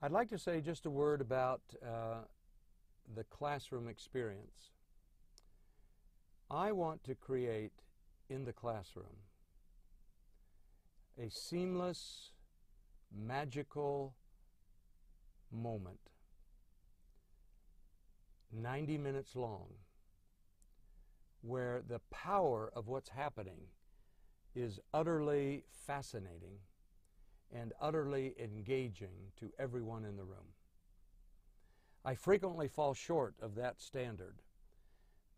I'd like to say just a word about the classroom experience. I want to create in the classroom a seamless, magical moment, 90 minutes long, where the power of what's happening is utterly fascinating and utterly engaging to everyone in the room. I frequently fall short of that standard,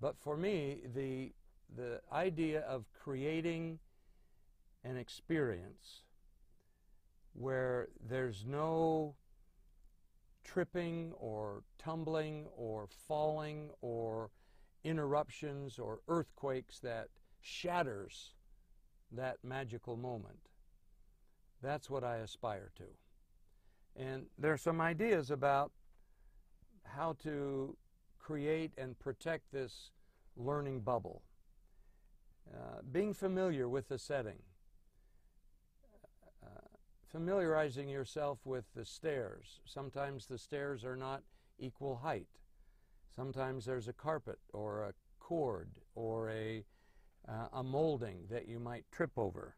but for me, the idea of creating an experience where there's no tripping or tumbling or falling or interruptions or earthquakes that shatters that magical moment. That's what I aspire to. And there are some ideas about how to create and protect this learning bubble. Being familiar with the setting. Familiarizing yourself with the stairs. Sometimes the stairs are not equal height. Sometimes there's a carpet or a cord or a molding that you might trip over.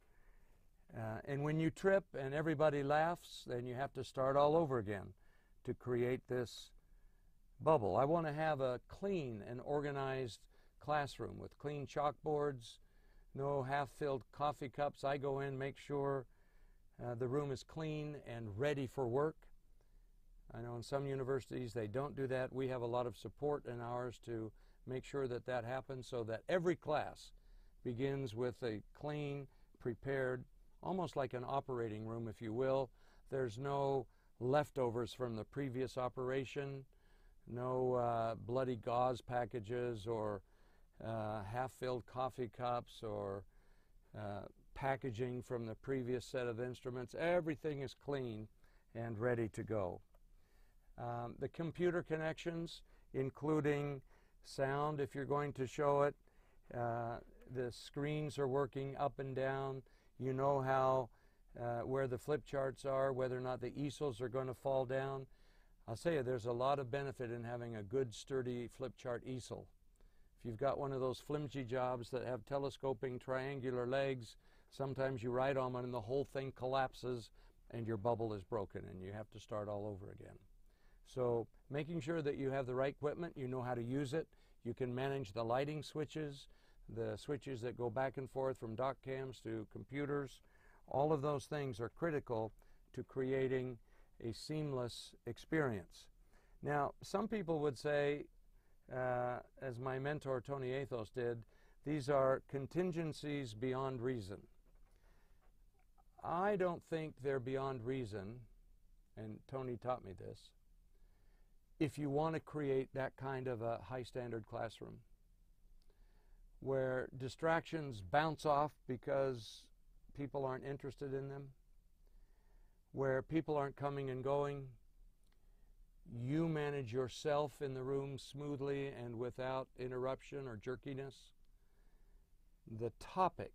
And when you trip and everybody laughs, then you have to start all over again to create this bubble. I want to have a clean and organized classroom with clean chalkboards, no half-filled coffee cups. I go in, make sure the room is clean and ready for work. I know in some universities they don't do that. We have a lot of support in ours to make sure that that happens, so that every class begins with a clean, prepared, almost like an operating room, if you will. There's no leftovers from the previous operation, no bloody gauze packages or half-filled coffee cups or packaging from the previous set of instruments. Everything is clean and ready to go. The computer connections, including sound, if you're going to show it. The screens are working up and down. You know how where the flip charts are, whether or not the easels are going to fall down. I'll tell you, there's a lot of benefit in having a good, sturdy flip chart easel. If you've got one of those flimsy jobs that have telescoping triangular legs, sometimes you write on them and the whole thing collapses and your bubble is broken and you have to start all over again. So making sure that you have the right equipment, you know how to use it, you can manage the lighting switches, the switches that go back and forth from dock cams to computers. All of those things are critical to creating a seamless experience. Now, some people would say, as my mentor Tony Athos did, these are contingencies beyond reason. I don't think they're beyond reason, and Tony taught me this, if you want to create that kind of a high standard classroom where distractions bounce off because people aren't interested in them, where people aren't coming and going, you manage yourself in the room smoothly and without interruption or jerkiness. The topic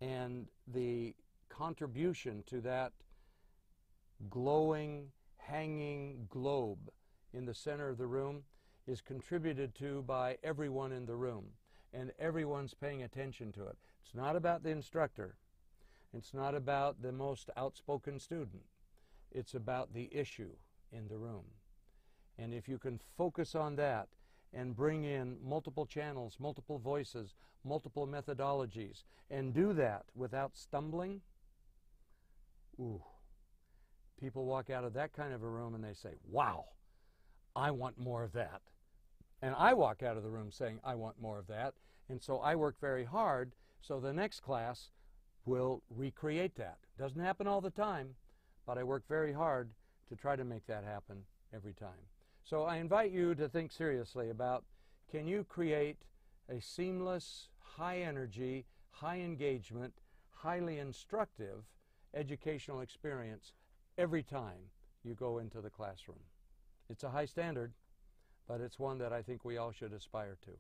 and the contribution to that glowing, hanging globe in the center of the room is contributed to by everyone in the room, and everyone's paying attention to it. It's not about the instructor. It's not about the most outspoken student. It's about the issue in the room. And if you can focus on that and bring in multiple channels, multiple voices, multiple methodologies, and do that without stumbling, ooh, people walk out of that kind of a room and they say, wow, I want more of that. And I walk out of the room saying, I want more of that. And so I work very hard so the next class will recreate that. Doesn't happen all the time, but I work very hard to try to make that happen every time. So I invite you to think seriously about, can you create a seamless, high energy, high engagement, highly instructive educational experience every time you go into the classroom? It's a high standard, but it's one that I think we all should aspire to.